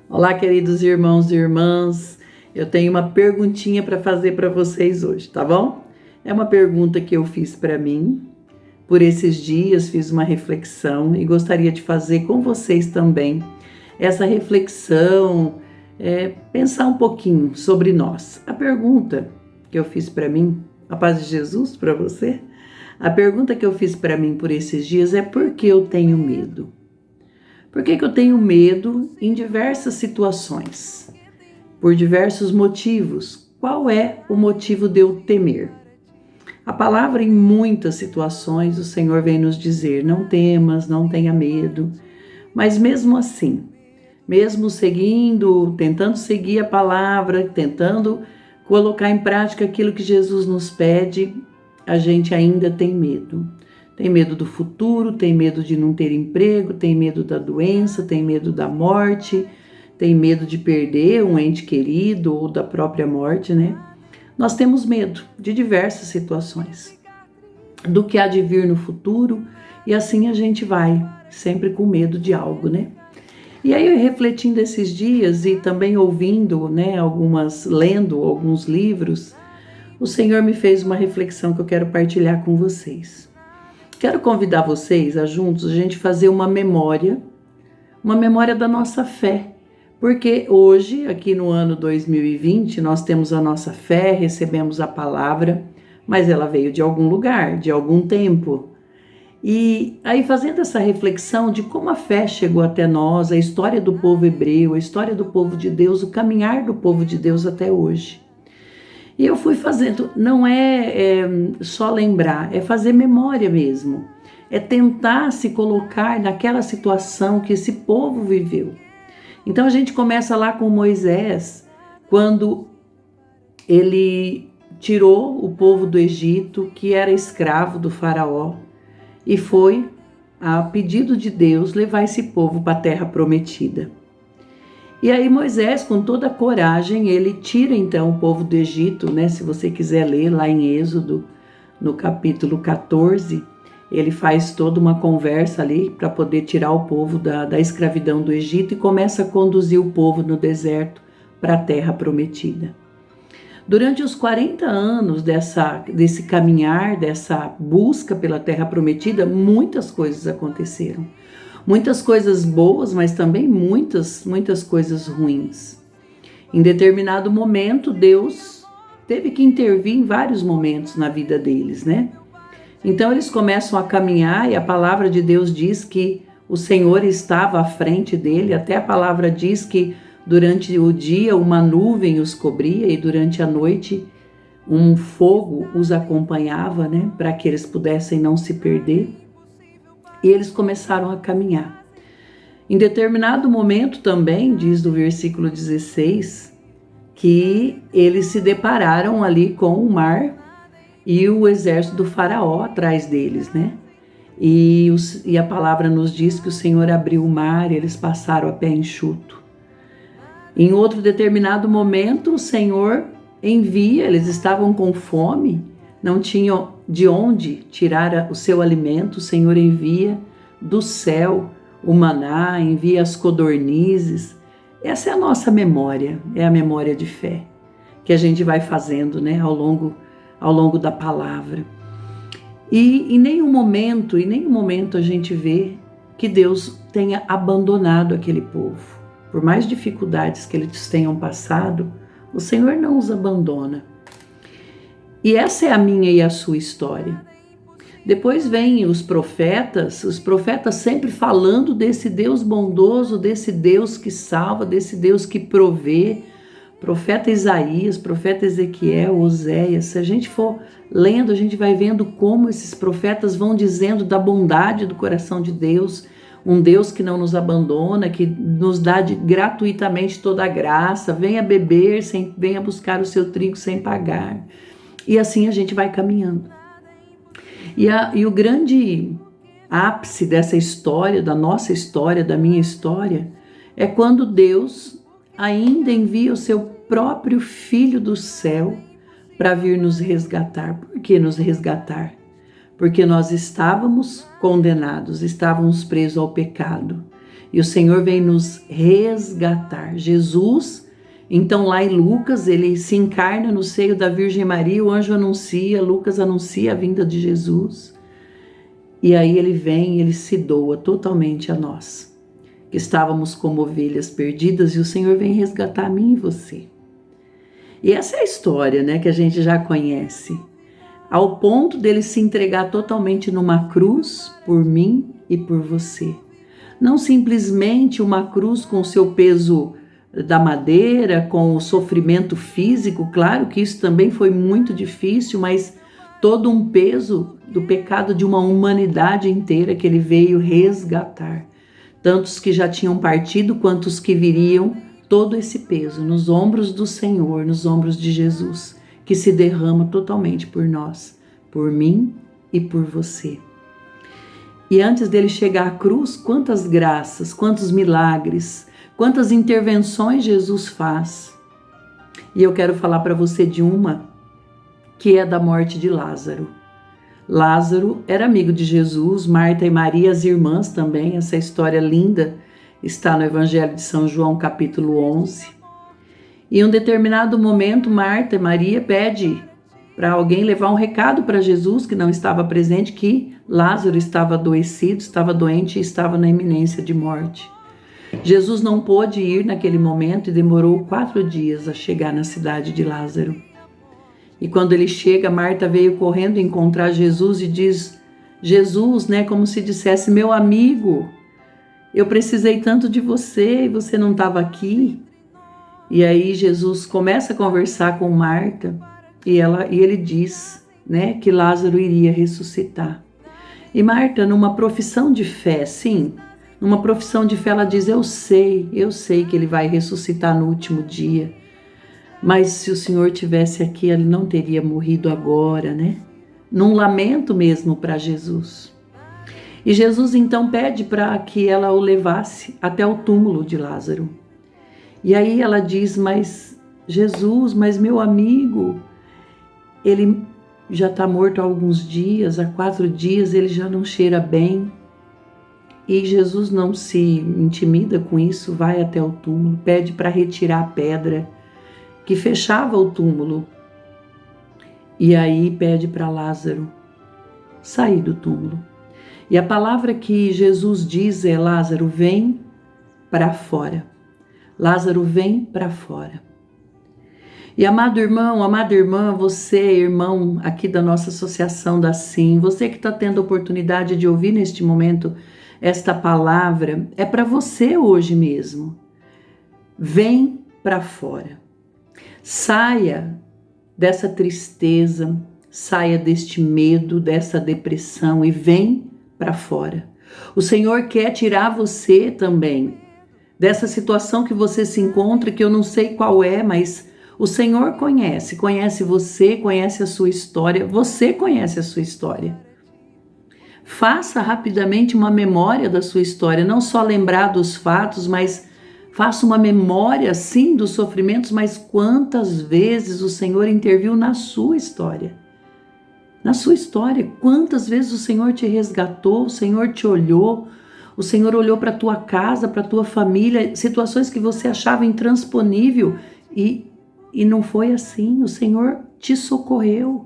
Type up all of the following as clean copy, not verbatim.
Olá, queridos irmãos e irmãs. Eu tenho uma perguntinha para fazer para vocês hoje, tá bom? É uma pergunta que eu fiz para mim. Por esses dias fiz uma reflexão e gostaria de fazer com vocês também essa reflexão, pensar um pouquinho sobre nós. A pergunta que eu fiz para mim, a paz de Jesus para você. A pergunta que eu fiz para mim por esses dias é: por que eu tenho medo? Por que eu tenho medo em diversas situações? Por diversos motivos. Qual é o motivo de eu temer? A palavra, em muitas situações, o Senhor vem nos dizer: não temas, não tenha medo. Mas mesmo assim, mesmo seguindo, tentando seguir a palavra, tentando colocar em prática aquilo que Jesus nos pede, a gente ainda tem medo. Tem medo do futuro, tem medo de não ter emprego, tem medo da doença, tem medo da morte, tem medo de perder um ente querido ou da própria morte, né? Nós temos medo de diversas situações, do que há de vir no futuro, e assim a gente vai, sempre com medo de algo, né? E aí, refletindo esses dias e também ouvindo, né, lendo alguns livros, o Senhor me fez uma reflexão que eu quero partilhar com vocês. Quero convidar vocês a juntos a gente fazer uma memória da nossa fé. Porque hoje, aqui no ano 2020, nós temos a nossa fé, recebemos a palavra, mas ela veio de algum lugar, de algum tempo. E aí, fazendo essa reflexão de como a fé chegou até nós, a história do povo hebreu, a história do povo de Deus, o caminhar do povo de Deus até hoje. E eu fui fazendo, não é só lembrar, é fazer memória mesmo. É tentar se colocar naquela situação que esse povo viveu. Então a gente começa lá com Moisés, quando ele tirou o povo do Egito, que era escravo do faraó, e foi, a pedido de Deus, levar esse povo para a terra prometida. E aí Moisés, com toda a coragem, ele tira então o povo do Egito, né? Se você quiser ler lá em Êxodo, no capítulo 14, ele faz toda uma conversa ali para poder tirar o povo da escravidão do Egito e começa a conduzir o povo no deserto para a terra prometida. Durante os 40 anos desse caminhar, dessa busca pela terra prometida, muitas coisas aconteceram. Muitas coisas boas, mas também muitas coisas ruins. Em determinado momento, Deus teve que intervir em vários momentos na vida deles, né? Então eles começam a caminhar e a palavra de Deus diz que o Senhor estava à frente dele. Até a palavra diz que durante o dia uma nuvem os cobria e durante a noite um fogo os acompanhava, né? Para que eles pudessem não se perder. E eles começaram a caminhar. Em determinado momento também, diz no versículo 16, que eles se depararam ali com o mar e o exército do faraó atrás deles, né? E a palavra nos diz que o Senhor abriu o mar e eles passaram a pé enxuto. Em outro determinado momento, o Senhor envia, eles estavam com fome, não tinham de onde tirar o seu alimento, o Senhor envia do céu o maná, envia as codornizes. Essa é a nossa memória, é a memória de fé que a gente vai fazendo, né, ao longo da palavra. E em nenhum momento a gente vê que Deus tenha abandonado aquele povo. Por mais dificuldades que eles tenham passado, o Senhor não os abandona. E essa é a minha e a sua história. Depois vêm os profetas sempre falando desse Deus bondoso, desse Deus que salva, desse Deus que provê. Profeta Isaías, profeta Ezequiel, Oséias, se a gente for lendo, a gente vai vendo como esses profetas vão dizendo da bondade do coração de Deus, um Deus que não nos abandona, que nos dá gratuitamente toda a graça, venha beber, venha buscar o seu trigo sem pagar. E assim a gente vai caminhando. E o grande ápice dessa história, da nossa história, da minha história, é quando Deus ainda envia o seu próprio Filho do céu para vir nos resgatar. Por que nos resgatar? Porque nós estávamos condenados, estávamos presos ao pecado. E o Senhor vem nos resgatar. Jesus, então lá em Lucas, ele se encarna no seio da Virgem Maria, o anjo anuncia, Lucas anuncia a vinda de Jesus. E aí ele vem, ele se doa totalmente a nós, que estávamos como ovelhas perdidas, e o Senhor vem resgatar a mim e você. E essa é a história, né, que a gente já conhece. Ao ponto dele se entregar totalmente numa cruz por mim e por você. Não simplesmente uma cruz com o seu peso da madeira, com o sofrimento físico, claro que isso também foi muito difícil, mas todo um peso do pecado de uma humanidade inteira que ele veio resgatar. Tantos que já tinham partido, quanto os que viriam, todo esse peso nos ombros do Senhor, nos ombros de Jesus, que se derrama totalmente por nós, por mim e por você. E antes dele chegar à cruz, quantas graças, quantos milagres, quantas intervenções Jesus faz. E eu quero falar para você de uma que é da morte de Lázaro. Lázaro era amigo de Jesus, Marta e Maria, as irmãs também. Essa história linda está no Evangelho de São João, capítulo 11. E em um determinado momento, Marta e Maria pede para alguém levar um recado para Jesus, que não estava presente, que Lázaro estava adoecido, estava doente e estava na iminência de morte. Jesus não pôde ir naquele momento e demorou 4 dias a chegar na cidade de Lázaro. E quando ele chega, Marta veio correndo encontrar Jesus e diz: Jesus, né, como se dissesse, meu amigo, eu precisei tanto de você e você não estava aqui. E aí Jesus começa a conversar com Marta e ele diz, né, que Lázaro iria ressuscitar. E Marta, numa profissão de fé, sim, numa profissão de fé, ela diz: eu sei que ele vai ressuscitar no último dia. Mas se o Senhor tivesse aqui, ele não teria morrido agora, né? Num lamento mesmo para Jesus. E Jesus então pede para que ela o levasse até o túmulo de Lázaro. E aí ela diz: mas Jesus, mas meu amigo, ele já está morto há alguns dias, há 4 dias, ele já não cheira bem. E Jesus não se intimida com isso, vai até o túmulo, pede para retirar a pedra que fechava o túmulo. E aí pede para Lázaro sair do túmulo. E a palavra que Jesus diz é: Lázaro, vem para fora. Lázaro, vem para fora. E amado irmão, amada irmã, você, irmão aqui da nossa associação da Sim, você que está tendo a oportunidade de ouvir neste momento esta palavra, é para você hoje mesmo. Vem para fora. Saia dessa tristeza, saia deste medo, dessa depressão e vem para fora. O Senhor quer tirar você também dessa situação que você se encontra, que eu não sei qual é, mas o Senhor conhece você, conhece a sua história, você conhece a sua história. Faça rapidamente uma memória da sua história, não só lembrar dos fatos, mas faça uma memória, sim, dos sofrimentos, mas quantas vezes o Senhor interviu na sua história. Na sua história, quantas vezes o Senhor te resgatou, o Senhor te olhou, o Senhor olhou para a tua casa, para a tua família, situações que você achava intransponível e não foi assim, o Senhor te socorreu.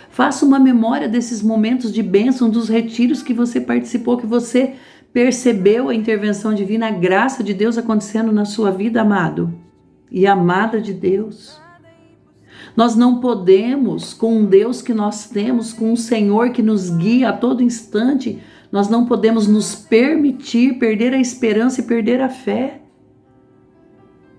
Faça uma memória desses momentos de bênção, dos retiros que você participou, que você percebeu a intervenção divina, a graça de Deus acontecendo na sua vida, amado e amada de Deus. Nós não podemos, com um Deus que nós temos, com um Senhor que nos guia a todo instante, nós não podemos nos permitir perder a esperança e perder a fé.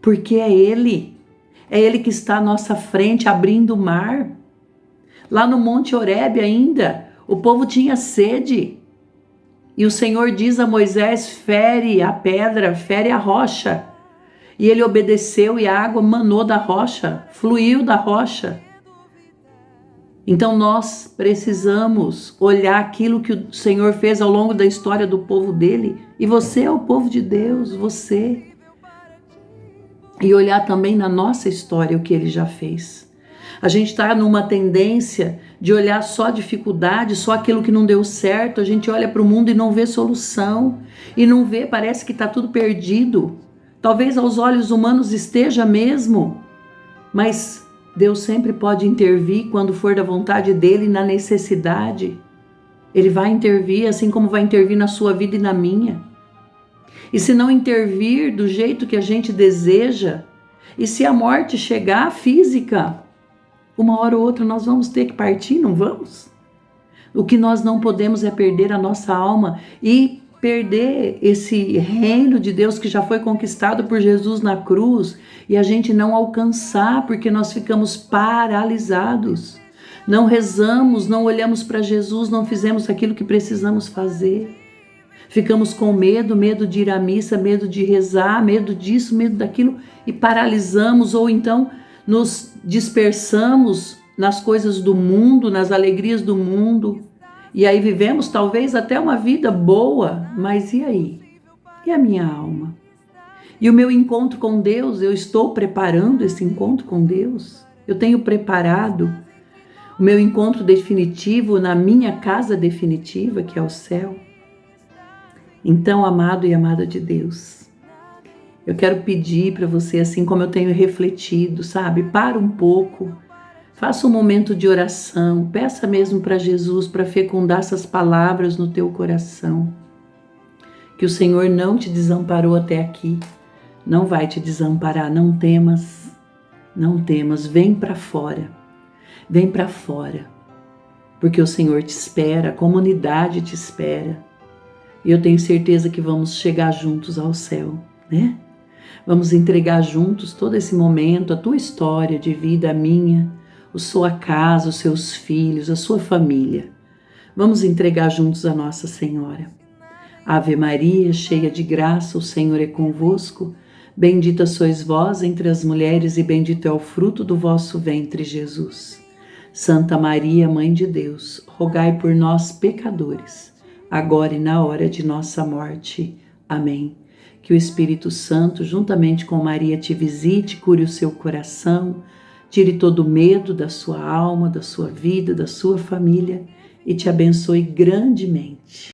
Porque é Ele que está à nossa frente, abrindo o mar. Lá no Monte Horebe ainda, o povo tinha sede. E o Senhor diz a Moisés: fere a pedra, fere a rocha. E ele obedeceu e a água manou da rocha, fluiu da rocha. Então nós precisamos olhar aquilo que o Senhor fez ao longo da história do povo dele. E você é o povo de Deus, você. E olhar também na nossa história o que ele já fez. A gente está numa tendência de olhar só a dificuldade, só aquilo que não deu certo. A gente olha para o mundo e não vê solução, e não vê, parece que está tudo perdido. Talvez aos olhos humanos esteja mesmo, mas Deus sempre pode intervir quando for da vontade dele, na necessidade. Ele vai intervir, assim como vai intervir na sua vida e na minha. E se não intervir do jeito que a gente deseja, e se a morte chegar física, uma hora ou outra nós vamos ter que partir, não vamos? O que nós não podemos é perder a nossa alma e perder esse reino de Deus que já foi conquistado por Jesus na cruz, e a gente não alcançar porque nós ficamos paralisados. Não rezamos, não olhamos para Jesus, não fizemos aquilo que precisamos fazer. Ficamos com medo de ir à missa, medo de rezar, medo disso, medo daquilo, e paralisamos, ou então nos dispersamos nas coisas do mundo, nas alegrias do mundo, e aí vivemos talvez até uma vida boa, mas e aí? E a minha alma? E o meu encontro com Deus? Eu estou preparando esse encontro com Deus? Eu tenho preparado o meu encontro definitivo na minha casa definitiva, que é o céu? Então, amado e amada de Deus, eu quero pedir para você, assim como eu tenho refletido, sabe? Para um pouco, faça um momento de oração, peça mesmo para Jesus para fecundar essas palavras no teu coração. Que o Senhor não te desamparou até aqui, não vai te desamparar, não temas, não temas, vem para fora, porque o Senhor te espera, a comunidade te espera. E eu tenho certeza que vamos chegar juntos ao céu, né? Vamos entregar juntos todo esse momento, a tua história de vida, a minha, a sua casa, os seus filhos, a sua família. Vamos entregar juntos a Nossa Senhora. Ave Maria, cheia de graça, o Senhor é convosco. Bendita sois vós entre as mulheres e bendito é o fruto do vosso ventre, Jesus. Santa Maria, Mãe de Deus, rogai por nós, pecadores, agora e na hora de nossa morte. Amém. Que o Espírito Santo, juntamente com Maria, te visite, cure o seu coração, tire todo o medo da sua alma, da sua vida, da sua família e te abençoe grandemente.